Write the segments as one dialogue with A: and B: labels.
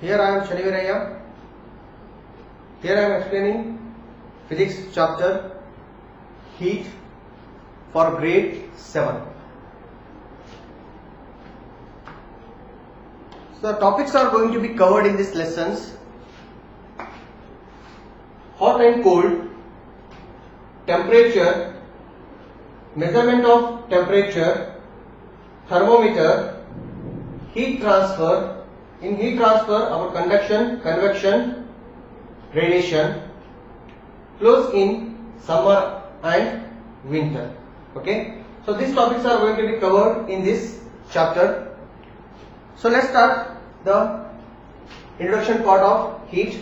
A: Here I am Shaniviraya. Here I am explaining physics chapter heat for grade 7. So the topics are going to be covered in these lessons: hot and cold, temperature, measurement of temperature, thermometer, heat transfer. In heat transfer, our conduction, convection, radiation, close in summer and winter. Okay, so these topics are going to be covered in this chapter. So let's start the introduction part of heat.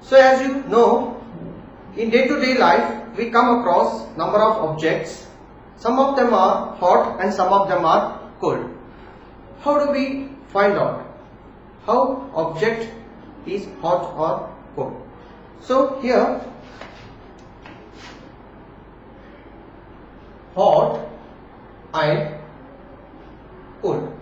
A: So as you know, in day-to-day life we come across number of objects. Some of them are hot and some of them are cold. How do we find out how object is hot or cold? So here, hot and cold.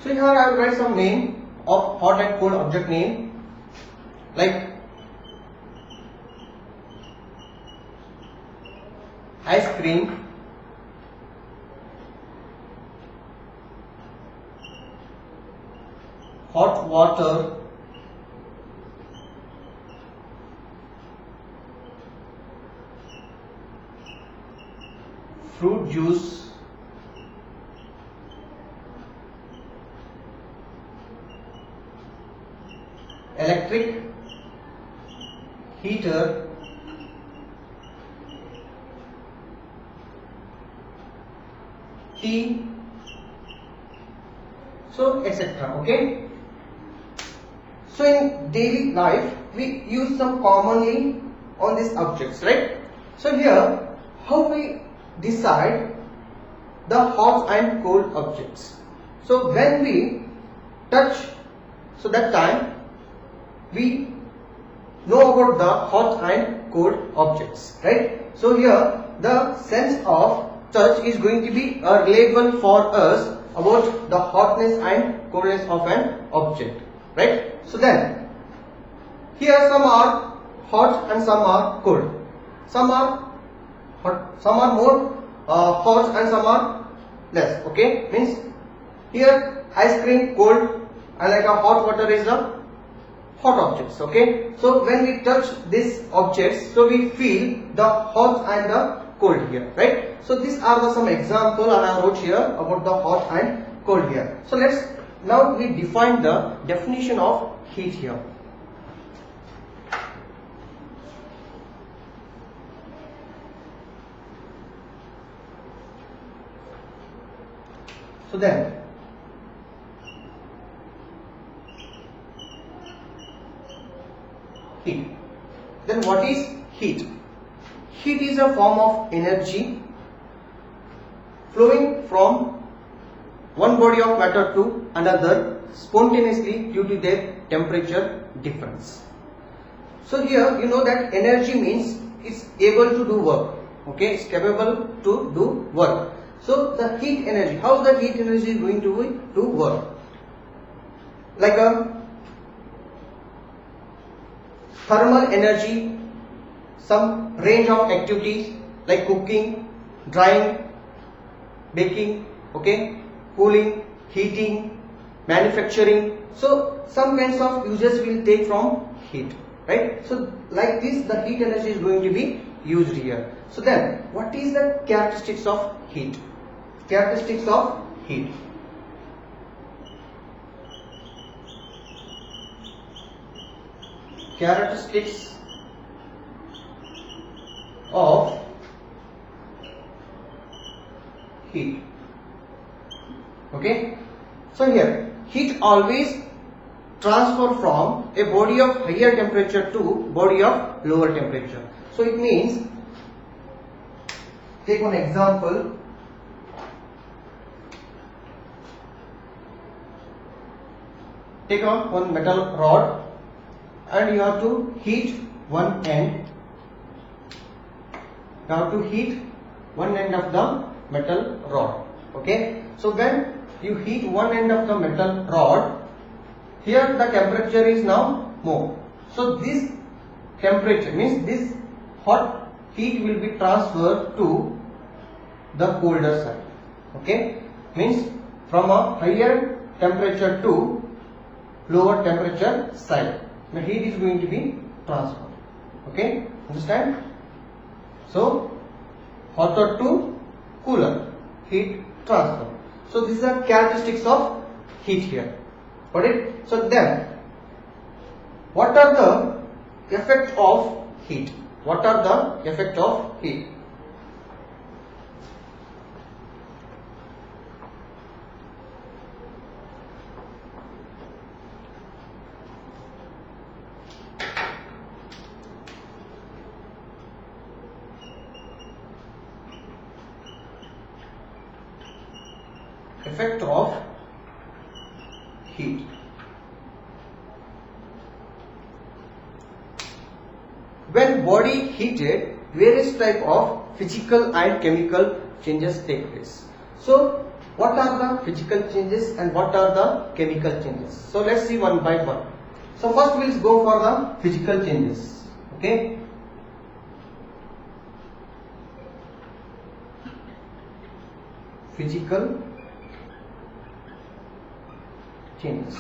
A: So here I will write some name of hot and cold object name, like ice cream, hot water, fruit juice, electric heater, tea, so etc. Okay. So in daily life we use some commonly on these objects, right? So here, how we decide the hot and cold objects? So when we touch, so that time we know about the hot and cold objects, right? So here the sense of touch is going to be reliable for us about the hotness and coldness of an object, right? So then here some are hot and some are cold. Some are hot, some are more hot and some are less. Okay, means here ice cream cold and like a hot water is a hot objects. Okay, so when we touch these objects, so we feel the hot and the cold here, right? So these are the some example I wrote here about the hot and cold here. So let's now we define the definition of heat here. So then heat. Then what is heat? Heat is a form of energy flowing from one body of matter to another spontaneously due to their temperature difference. So here you know that energy means it's able to do work. Okay, it's capable to do work. So the heat energy, how the heat energy is going to do work? Like a thermal energy, some range of activities like cooking, drying, baking, okay, cooling, heating, manufacturing. So some kinds of uses will take from heat, right? So like this the heat energy is going to be used here. So then what is the characteristics of heat? Characteristics of heat. Characteristics of heat. Okay, so here heat always transfer from a body of higher temperature to body of lower temperature. So it means, take one example. Take on one metal rod and you have to heat one end. You have to heat one end of the metal rod. Okay, so when you heat one end of the metal rod, here the temperature is now more. So this temperature means this hot heat will be transferred to the colder side. Okay, means from a higher temperature to lower temperature side, the heat is going to be transferred. Okay, understand? So hotter to cooler, heat transfer. So these are characteristics of heat here. Got it? So then, what are the effect of heat? What are the effect of heat? Effect of heat. When body heated, various type of physical and chemical changes take place. So what are the physical changes and what are the chemical changes? So let's see one by one. So first we'll go for the physical changes. Okay. Physical changes.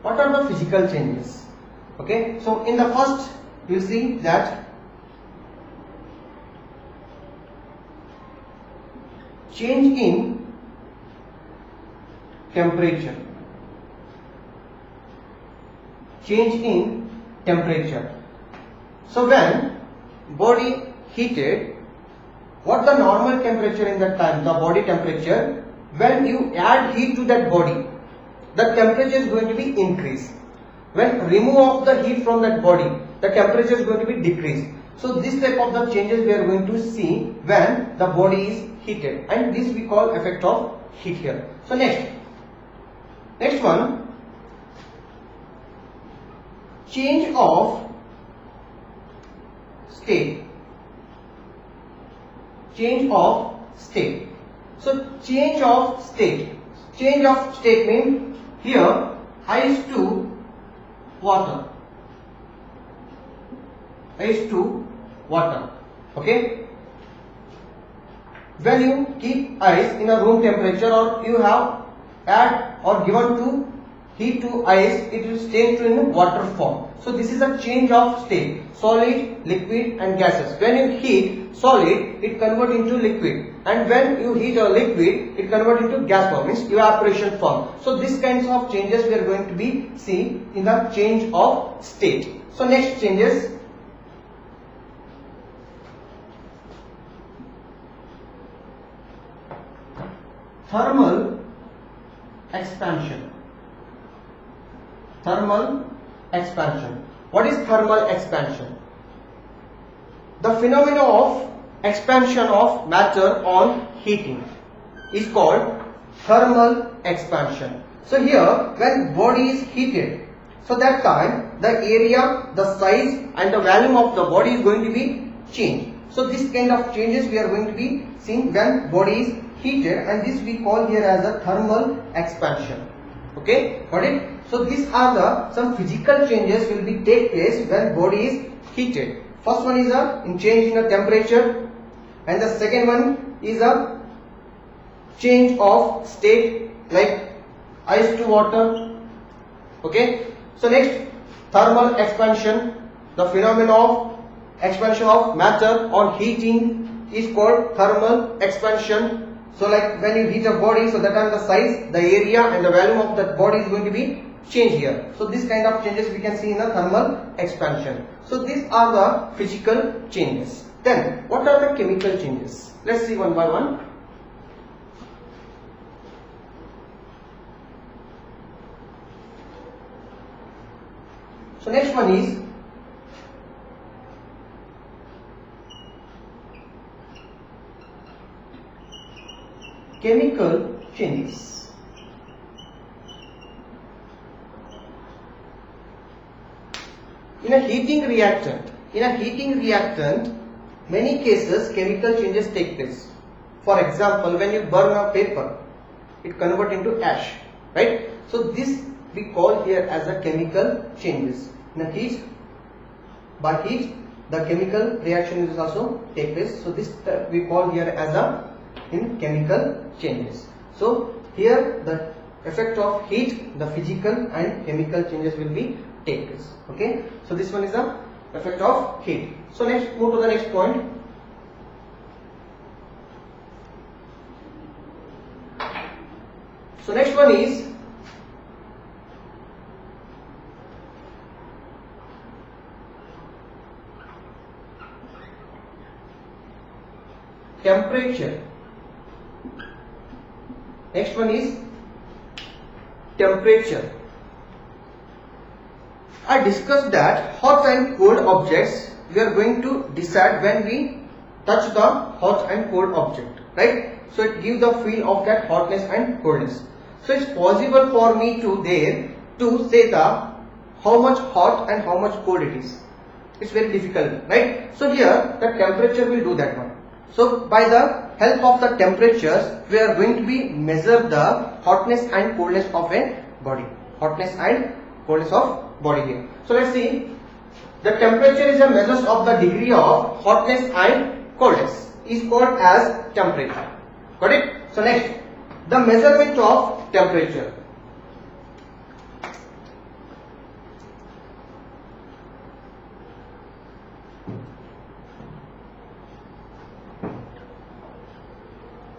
A: What are the physical changes? Okay, so in the first you will see that change in temperature. Change in temperature. So when body heated, what the normal temperature in that time, the body temperature, when you add heat to that body, the temperature is going to be increased. When remove of the heat from that body, the temperature is going to be decreased. So this type of the changes we are going to see when the body is heated, and this we call effect of heat here. So next one, change of state. Change of state. So change of state. Change of state means here ice to water. Ice to water. Okay. When you keep ice in a room temperature, or you have add or given to heat to ice, it will change to in water form. So this is a change of state. Solid, liquid and gases. When you heat solid, it convert into liquid, and when you heat a liquid, it convert into gas form, means evaporation form. So these kinds of changes we are going to be see in the change of state. So next changes, thermal expansion. Thermal expansion. What is thermal expansion? The phenomena of expansion of matter on heating is called thermal expansion. So here when body is heated, so that time the area, the size and the volume of the body is going to be changed. So this kind of changes we are going to be seeing when body is heated, and this we call here as a thermal expansion. Okay, got it? So these are the some physical changes will be take place when body is heated. First one is a change in the temperature, and the second one is a change of state, like ice to water. Okay, so next, thermal expansion. The phenomenon of expansion of matter on heating is called thermal expansion. So like when you heat a body, so that time the size, the area and the volume of that body is going to be changed here. So this kind of changes we can see in the thermal expansion. So these are the physical changes. Then what are the chemical changes? Let's see one by one. So next one is chemical changes. In a heating reactant, many cases chemical changes take place. For example, when you burn a paper, it convert into ash, right? So this we call here as a chemical changes. Now heat, by heat the chemical reaction is also take place. So this we call here as a in chemical changes. So here the effect of heat, the physical and chemical changes will be take place. Okay. So this one is the effect of heat. So next, move to the next point. So next one is temperature. Next one is temperature. I discussed that hot and cold objects we are going to decide when we touch the hot and cold object, right? So it gives the feel of that hotness and coldness. So it's possible for me to there to say the how much hot and how much cold it is. It's very difficult, right? So here the temperature will do that one. So by the help of the temperatures, we are going to be measure the hotness and coldness of a body. Hotness and coldness of body here. So let's see. The temperature is a measure of the degree of hotness and coldness. Is called as temperature. Got it? So next, the measurement of temperature.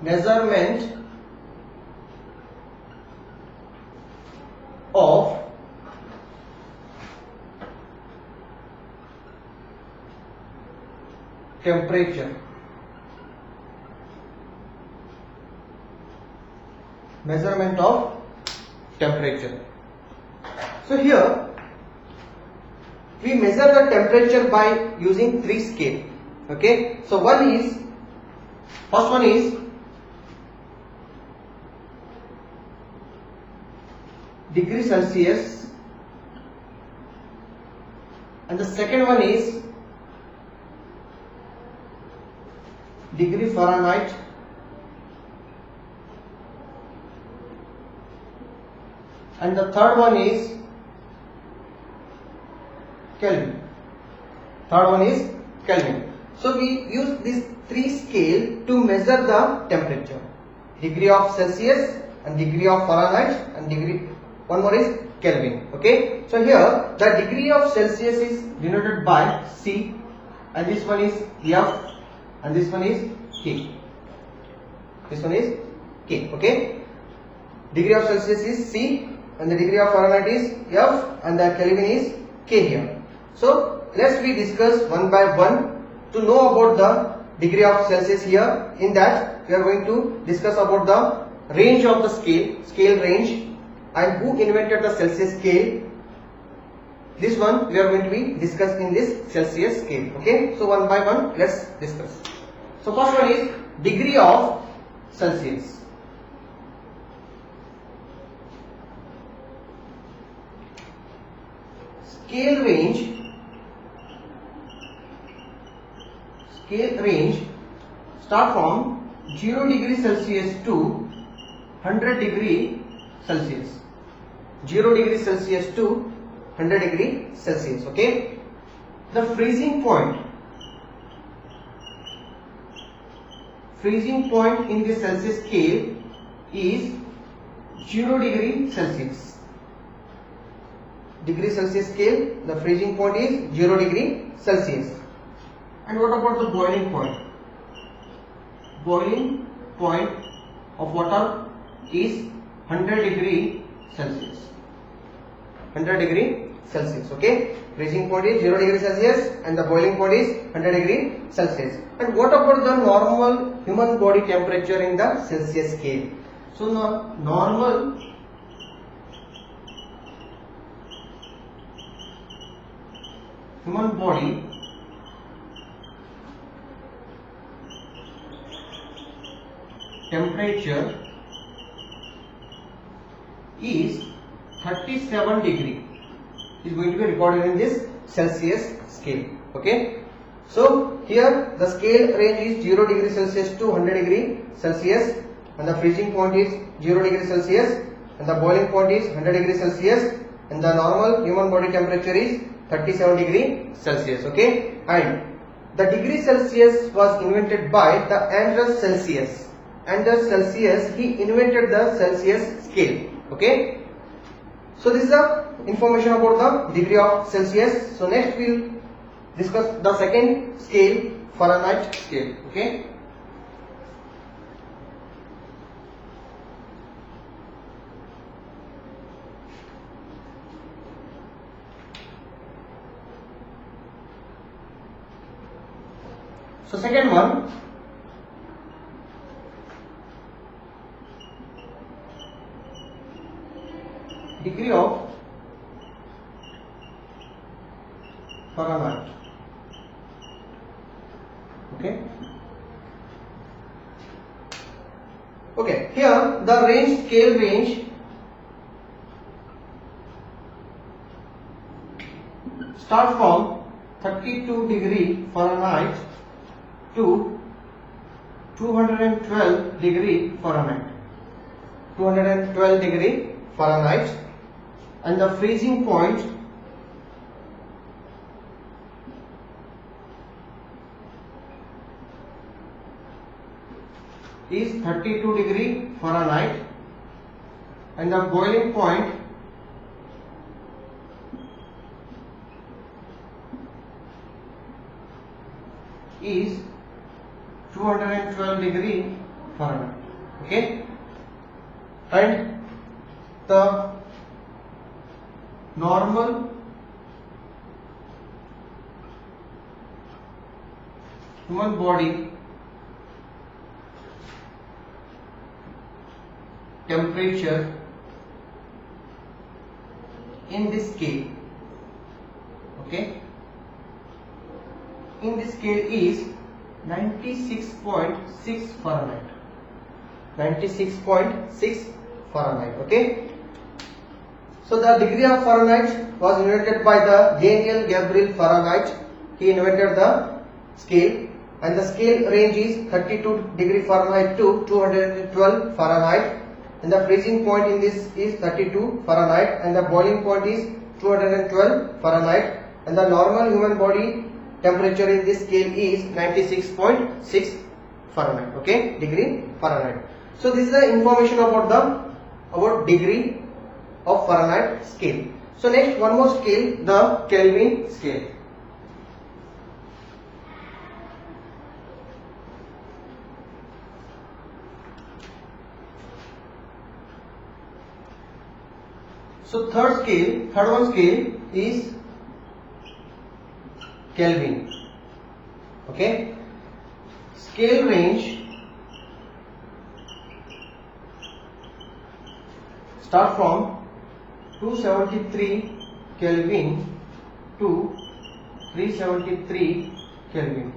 A: Measurement of temperature. Measurement of temperature. So here we measure the temperature by using three scale. Okay. So first one is degree Celsius, and the second one is degree Fahrenheit, and the third one is Kelvin. Third one is Kelvin. So we use these three scale to measure the temperature. Degree of Celsius and degree of Fahrenheit and degree, one more is Kelvin. Okay. So here the degree of Celsius is denoted by C, and this one is F, and this one is K. This one is K. Okay. Degree of Celsius is C, and the degree of Fahrenheit is F, and the Kelvin is K here. So let's we discuss one by one to know about the degree of Celsius here. In that we are going to discuss about the range of the scale range, and who invented the Celsius scale. This one we are going to be discussed in this Celsius scale. Okay. So one by one let's discuss. So first one is degree of Celsius. Scale range start from 0 degree Celsius to 100 degree Celsius. 0 degree Celsius to 100 degree Celsius. Okay. The freezing point in the Celsius scale is 0 degree Celsius. Degree Celsius scale, the freezing point is 0 degree Celsius. And what about the boiling point? Boiling point of water is 100 degree Celsius. 100 degree Celsius. Okay. Freezing point is 0 degree Celsius and the boiling point is 100 degree Celsius. And what about the normal human body temperature in the Celsius scale? So normal human body temperature is 37 degree. Is going to be recorded in this Celsius scale. Okay. So here the scale range is 0 degree Celsius to 100 degree Celsius, and the freezing point is 0 degree Celsius, and the boiling point is 100 degree Celsius, and the normal human body temperature is 37 degree Celsius. Okay, and the degree Celsius was invented by the Andreas Celsius. Andreas Celsius, he invented the Celsius scale. Okay, so this is the information about the degree of Celsius. So next we will discuss the second scale, Fahrenheit scale. Okay. So second one, degree of Fahrenheit. Okay. Okay. Here the scale range start from 32 degree Fahrenheit to 212 degree Fahrenheit. 212 degree Fahrenheit, and the freezing point is 32 degree Fahrenheit, and the boiling point is 212 degree Fahrenheit. Okay, and the normal human body temperature in this scale, okay, in this scale is 96.6 Fahrenheit. 96.6 Fahrenheit. Okay. So the degree of Fahrenheit was invented by the Daniel Gabriel Fahrenheit. He invented the scale, and the scale range is 32 degree Fahrenheit to 212 Fahrenheit, and the freezing point in this is 32 Fahrenheit, and the boiling point is 212 Fahrenheit, and the normal human body temperature in this scale is 96.6 Fahrenheit. Okay, degree Fahrenheit. So this is the information about degree of Fahrenheit scale. So next one more scale, the Kelvin scale. So third one scale is Kelvin. Okay, scale range start from 273 Kelvin to 373 Kelvin.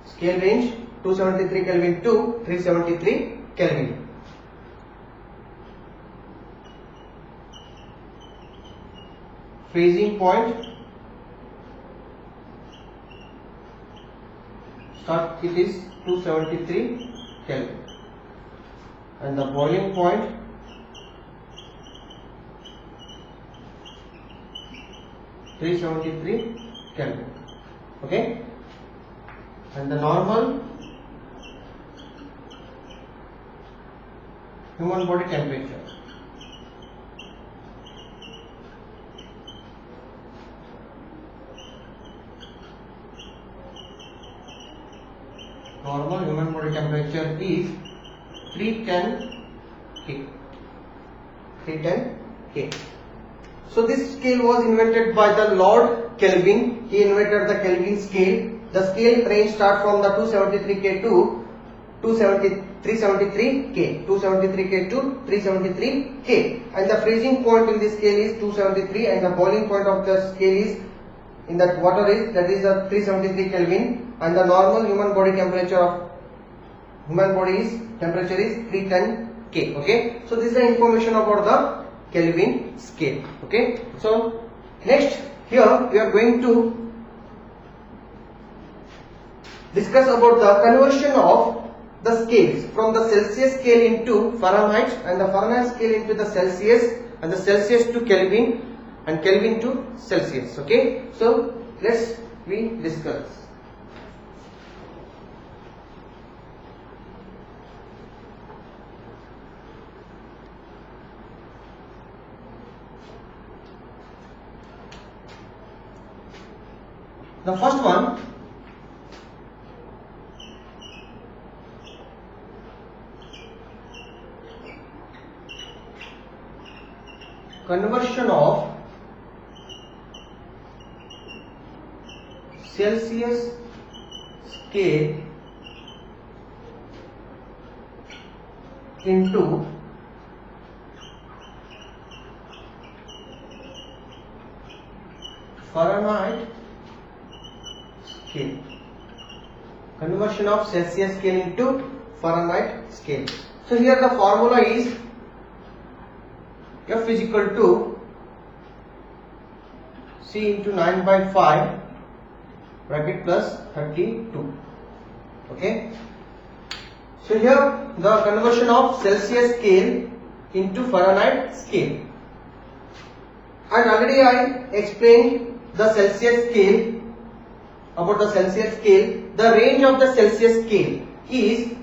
A: Scale range 273 Kelvin to 373 Kelvin. Freezing point start, it is 273 Kelvin, and the boiling point (373 Kelvin). Okay, and the normal human body temperature. Normal human body temperature is 310 K. 310 K. So this scale was invented by the Lord Kelvin. He invented the Kelvin scale. The scale range starts from the 273 K to 373 K. 273 K to 373 K. And the freezing point in this scale is 273, and the boiling point of the scale is in that water is, that is a 373 Kelvin, and the normal human body temperature of temperature is 310 K. Okay, so this is the information about the Kelvin scale. Okay, so next here we are going to discuss about the conversion of the scales from the Celsius scale into Fahrenheit and the Fahrenheit scale into the Celsius and the Celsius to Kelvin and Kelvin to Celsius. Okay, so let's we discuss. The first one, conversion of Celsius scale into Fahrenheit scale. Conversion of Celsius scale into Fahrenheit scale. So here the formula is F is equal to C into 9 by 5 bracket plus 32. Okay. So here the conversion of Celsius scale into Fahrenheit scale. And already I explained the Celsius scale. About the Celsius scale, the range of the Celsius scale is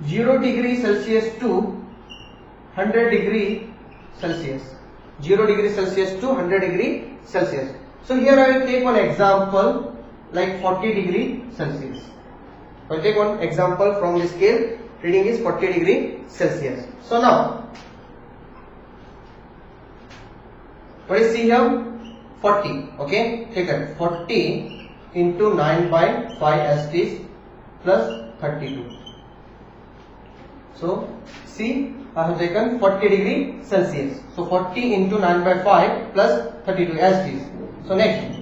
A: 0 degree Celsius to 100 degree Celsius. 0 degree Celsius to 100 degree Celsius. So here I will take one example like 40 degree Celsius. I will take one example from the scale. Reading is 40 degree Celsius. So now, what is see here? 40. Okay, take it. 40 into 9 by 5 as it is plus 32. So see, I have taken 40 degree Celsius. So 40 into 9 by 5 plus 32 as it is. So next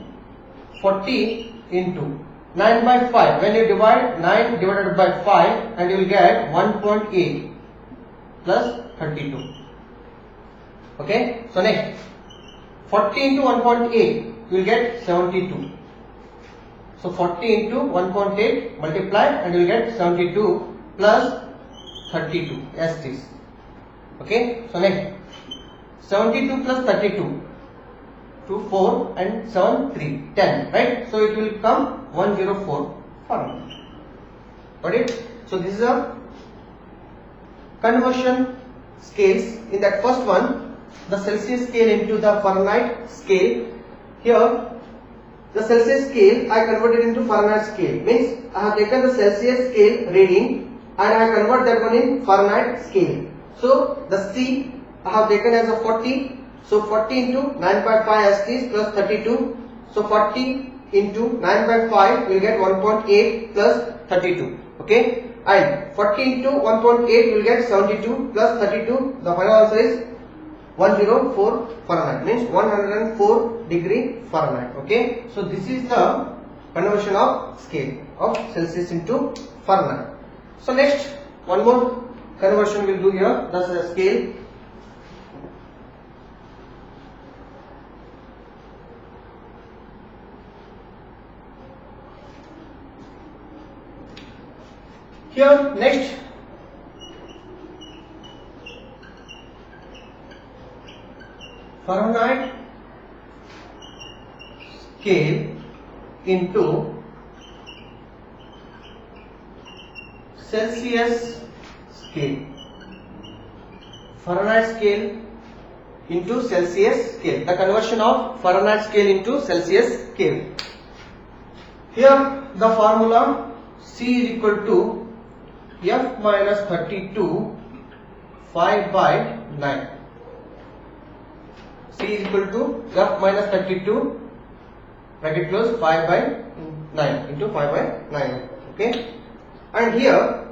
A: 40 into 9 by 5. When you divide 9 divided by 5 and you will get 1.8 plus 32. Okay. So next 40 into 1.8 you will get 72. So 40 into 1.8 multiply and you will get 72 plus 32 as it is. Okay. So next 72 plus 32 to 4 and 7 3 10, right. So it will come 104 Fahrenheit. Got it. So this is a conversion scales. In that first one, the Celsius scale into the Fahrenheit scale. Here the Celsius scale I converted into Fahrenheit scale, means I have taken the Celsius scale reading and I convert that one in Fahrenheit scale. So the C I have taken as a 40. So 40 into 9 by 5 as it is plus 32. So 40 into 9 by 5 will get 1.8 plus 32. Okay. And 40 into 1.8 will get 72 plus 32. The final answer is 104 Fahrenheit, means 104 degree Fahrenheit. Okay. So this is the conversion of scale of Celsius into Fahrenheit. So next one more conversion we'll do here. That's the scale. Here next Fahrenheit scale into Celsius scale. Fahrenheit scale into Celsius scale. The conversion of Fahrenheit scale into Celsius scale. Here the formula C is equal to F minus 32 5 by 9. C is equal to F minus 32 bracket close 5 by 9 into 5 by 9. Okay. And here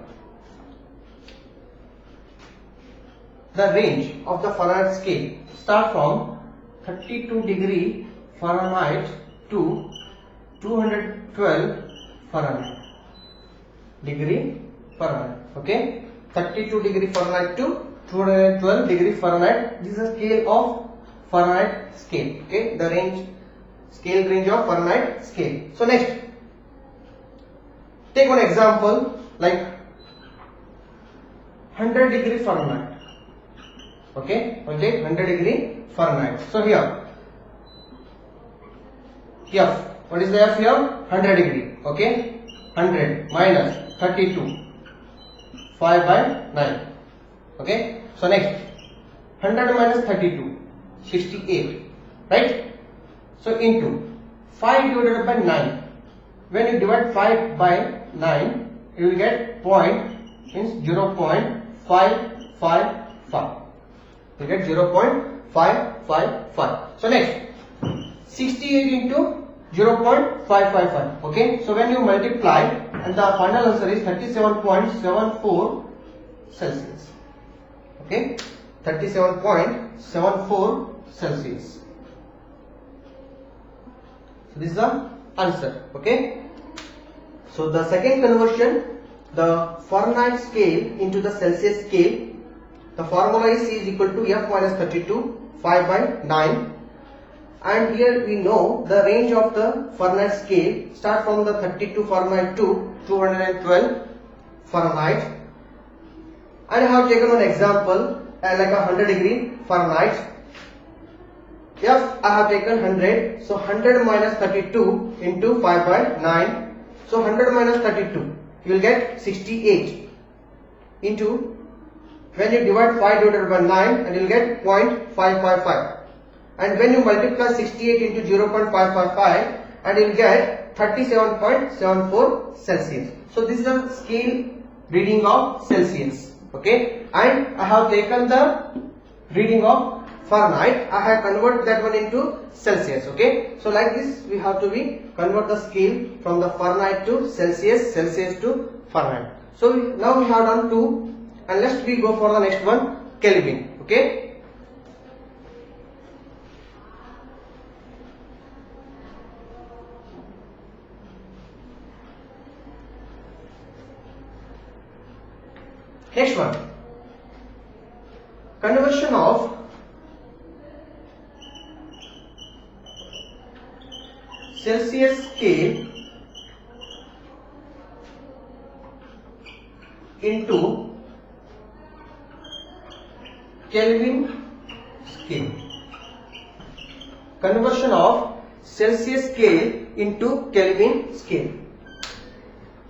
A: the range of the Fahrenheit scale start from 32 degree Fahrenheit to 212 Fahrenheit. Degree Fahrenheit. Okay. 32 degree Fahrenheit to 212 degree Fahrenheit. This is a scale of Fahrenheit scale. Okay. The range, scale range of Fahrenheit scale. So next, take one example like 100 degree Fahrenheit. Okay, we'll take 100 degree Fahrenheit. So here F, what is the F here? 100 degree. Okay, 100 minus 32, 5 by 9. Okay, so next 100 minus 32, 68, right? So into 5 divided by 9. When you divide 5 by 9, you will get point, means 0.555. You get 0.555. So next 68 into 0.555. Okay, so when you multiply, and the final answer is 37.74 Celsius. Okay, 37.74 Celsius. So this is the answer. Okay, so the second conversion, the Fahrenheit scale into the Celsius scale. The formula is C is equal to F minus 32, 5 by 9. And here we know the range of the Fahrenheit scale start from the 32 Fahrenheit to 212 Fahrenheit. And I have taken one example like a 100 degree Fahrenheit. F I have taken 100, so 100 minus 32 into 5 by 9. So 100 minus 32, you will get 68 into, when you divide 5 divided by 9, and you will get 0.555. And when you multiply 68 into 0.555, and you will get 37.74 Celsius. So this is the scale reading of Celsius. Okay, and I have taken the reading of Fahrenheit. I have converted that one into Celsius. Okay, so like this we have to convert the scale from the Fahrenheit to Celsius, Celsius to Fahrenheit. So now we have done 2, and let's we go for the next one, Kelvin. Okay. Next one, conversion of Celsius scale into Kelvin scale. Conversion of Celsius scale into Kelvin scale.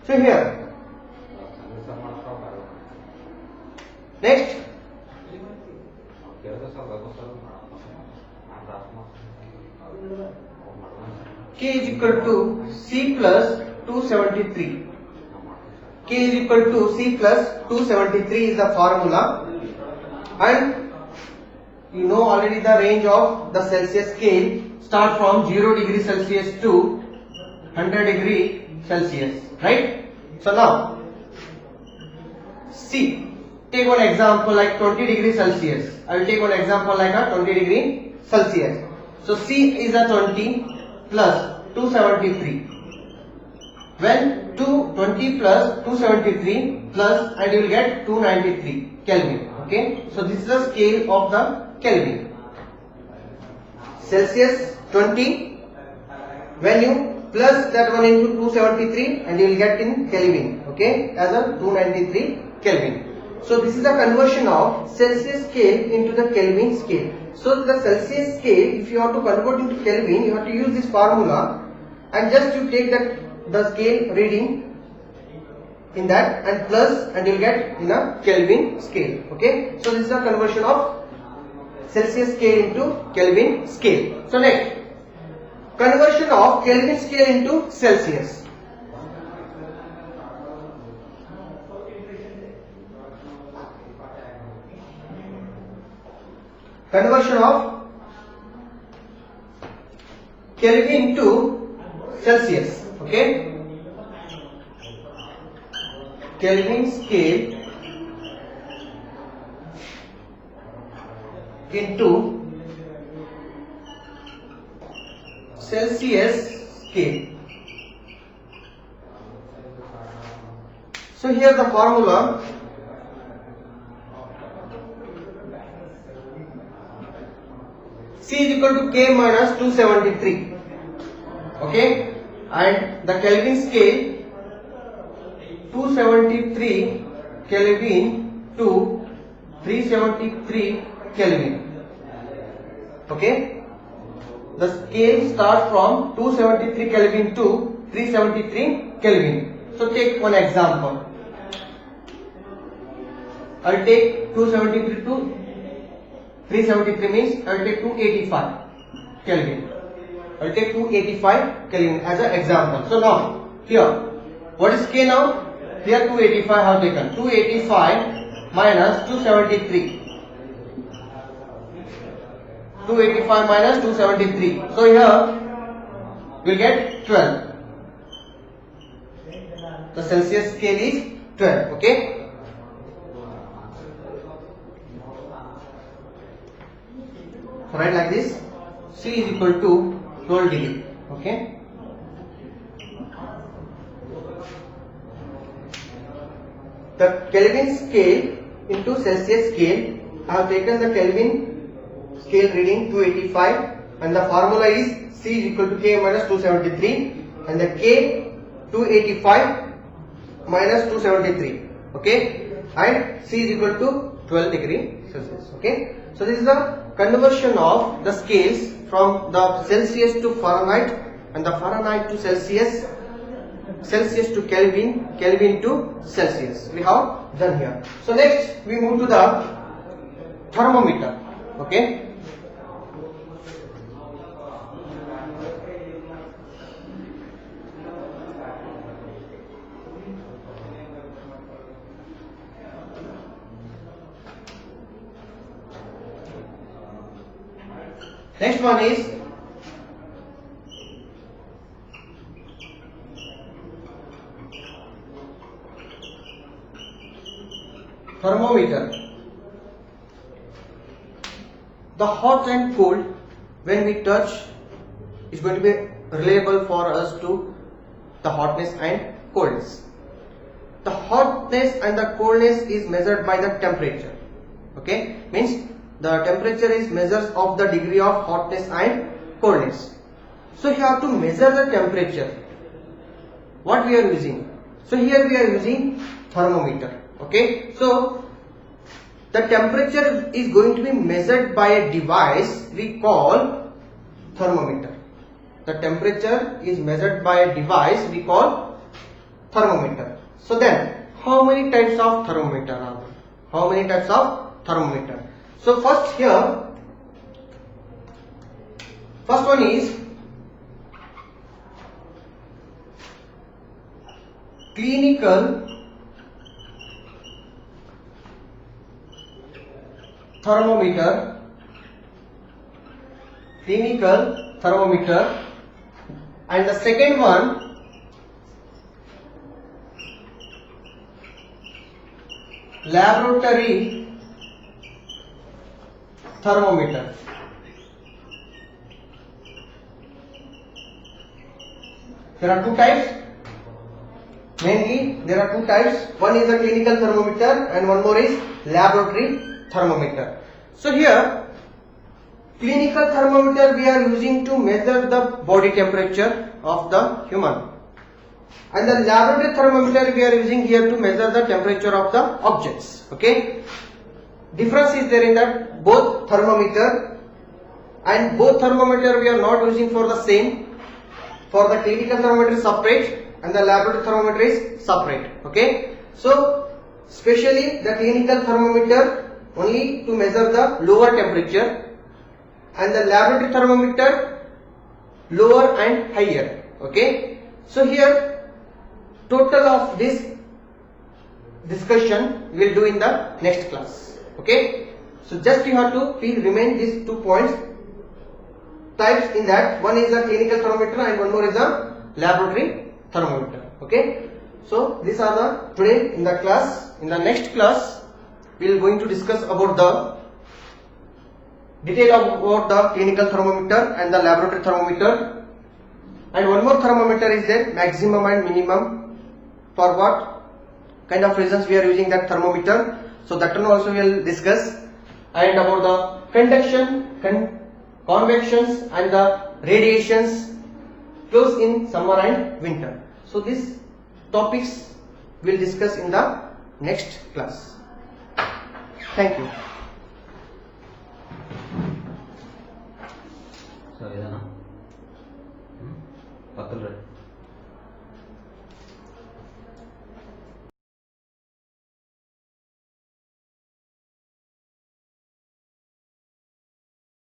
A: So here, next, K is equal to C plus 273. K is equal to C plus 273 is the formula, and you know already the range of the Celsius scale start from 0 degree Celsius to 100 degree Celsius, right? So now C, take one example like 20 degree Celsius. I will take one example like a 20 degree Celsius. So C is a 20 plus 273. When 220 plus 273 plus, and you will get 293 Kelvin. Okay, so this is the scale of the Kelvin. Celsius 20. When you plus that one into 273, and you will get in Kelvin. Okay, as a 293 Kelvin. So this is the conversion of Celsius scale into the Kelvin scale. So the Celsius scale, if you want to convert into Kelvin, you have to use this formula, and just you take that the scale reading in that and plus, and you will get in a Kelvin scale. Okay, so this is the conversion of Celsius scale into Kelvin scale. So next, conversion of Kelvin scale into Celsius. Conversion of Kelvin to Celsius. Okay, Kelvin scale into Celsius scale. So here the formula, C is equal to K minus 273. Okay, and the Kelvin scale 273 Kelvin to 373 Kelvin. Okay, the scale starts from 273 Kelvin to 373 Kelvin. So take one example. I'll take 273 to 373 means I'll take 285 Kelvin. I'll take 285 Kelvin as an example. So now here, what is K now? Here 285 have taken. 285 minus 273. 285 minus 273. So here we'll get 12. The Celsius scale is 12. Okay. So write like this. C is equal to 12 degree. Okay. The Kelvin scale into Celsius scale. I have taken the Kelvin scale reading 285 and the formula is C is equal to K minus 273 and the K 285 minus 273. Okay, and C is equal to 12 degree Celsius. Okay, so this is the conversion of the scales from the Celsius to Fahrenheit and the Fahrenheit to Celsius, Celsius to Kelvin, Kelvin to Celsius. We have done here. So next we move to the thermometer. Okay. Next one is thermometer. The hot and cold when we touch is going to be reliable for us to the hotness and coldness. The hotness and the coldness is measured by the temperature. Okay, means the temperature is measures of the degree of hotness and coldness. So you have to measure the temperature. What we are using? So here we are using thermometer. Okay, so the temperature is going to be measured by a device we call thermometer. The temperature is measured by a device we call thermometer. So then, how many types of thermometer are there? How many types of thermometer? So first here, first one is clinical thermometer. Clinical thermometer, and the second one laboratory thermometer. There are two types. Mainly there are two types. One is a clinical thermometer and one more is laboratory thermometer. So here clinical thermometer we are using to measure the body temperature of the human, and the laboratory thermometer we are using here to measure the temperature of the objects. Okay, difference is there in that both thermometer and both thermometer we are not using for the same. For the clinical thermometer is separate and the laboratory thermometer is separate. Okay, so especially the clinical thermometer only to measure the lower temperature and the laboratory thermometer lower and higher. Okay, so here total of this discussion we will do in the next class. Okay, so just you have to remain these 2 points types in that. One is a clinical thermometer and one more is a laboratory thermometer. Okay, so these are the today in the class. In the next class we are going to discuss about the detail about the clinical thermometer and the laboratory thermometer, and one more thermometer is there, maximum and minimum, for what kind of reasons we are using that thermometer. So that one also we will discuss, and about the conduction, convections and the radiations flows in summer and winter. So these topics we will discuss in the next class. Thank you.
B: So, idana? Pattal ready.